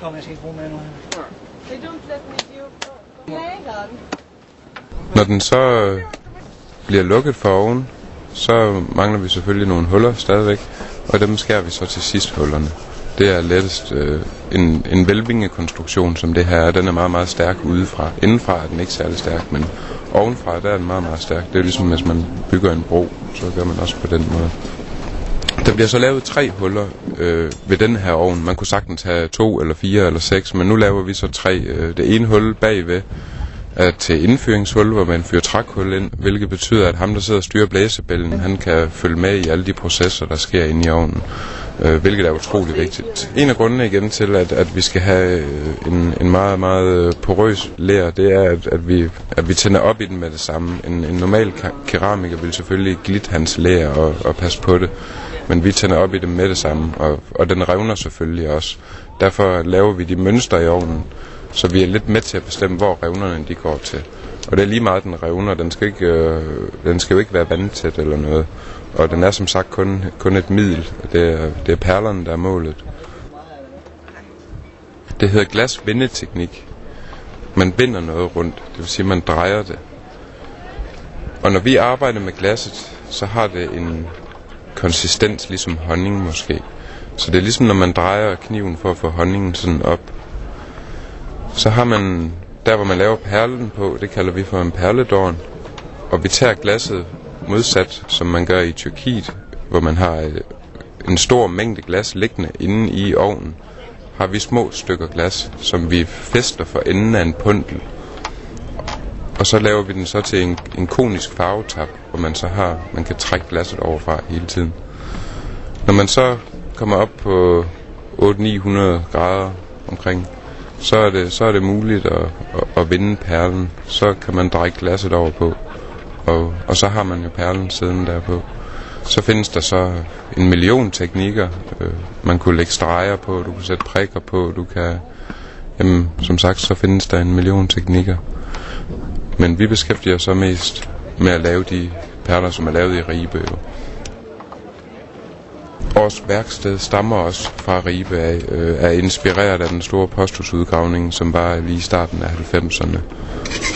Kom, jeg skal ikke bruge med nu. They don't let me do later. Når den så bliver lukket for oven, så mangler vi selvfølgelig nogle huller stadigvæk, og dem skærer vi så til sidst hullerne. Det er lettest en velvingekonstruktion, som det her er. Den er meget, meget stærk udefra. Indenfra er den ikke særlig stærk, men ovenfra der er den meget, meget stærk. Det er ligesom, hvis man bygger en bro, så gør man også på den måde. Der bliver så lavet 3 huller ved den her ovn. Man kunne sagtens have 2 eller 4 eller 6, men nu laver vi så 3. Det ene hul bagved er til indfyringshul, hvor man fyrer trækhul ind, hvilket betyder, at ham, der sidder og styrer blæsebælgen, han kan følge med i alle de processer, der sker inde i ovnen, hvilket er utrolig vigtigt. En af grundene igen til, at vi skal have en meget, meget porøs ler, det er, at vi tænder op i den med det samme. En normal keramiker vil selvfølgelig glitte hans ler og passe på det, men vi tænder op i det med det samme, og den revner selvfølgelig også. Derfor laver vi de mønstre i ovnen, så vi er lidt med til at bestemme, hvor revnerne de går til. Og det er lige meget, den revner. Den skal jo ikke være vandtæt eller noget. Og den er som sagt kun et middel. Det er perlerne, der er målet. Det hedder glasvindeteknik. Man binder noget rundt. Det vil sige, man drejer det. Og når vi arbejder med glasset, så har det en konsistens ligesom honning måske. Så det er ligesom, når man drejer kniven for at få honningen sådan op. Så har man, der hvor man laver perlen på, det kalder vi for en perledorn. Og vi tager glasset modsat, som man gør i Tyrkiet, hvor man har en stor mængde glas liggende inde i ovnen. Har vi små stykker glas, som vi fæster for enden af en puntel. Og så laver vi den så til en konisk farvetap, hvor man kan trække glasset overfra hele tiden. Når man så kommer op på 800-900 grader omkring, så er det muligt at vinde perlen. Så kan man dreje glasset over på, og så har man jo perlen siddende derpå. Så findes der så 1 million teknikker. Man kunne lægge streger på, du kunne sætte prikker på, du kan... Jamen, som sagt, så findes der 1 million teknikker. Men vi beskæftiger os så mest med at lave de perler, som er lavet i Ribe. Jo. Vores værksted stammer også fra Ribe af, er inspireret af den store posthusudgravning, som var lige i starten af 90'erne.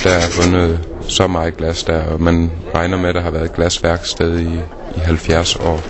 Der er fundet så meget glas der, og man regner med, at der har været glasværksted i 70 år.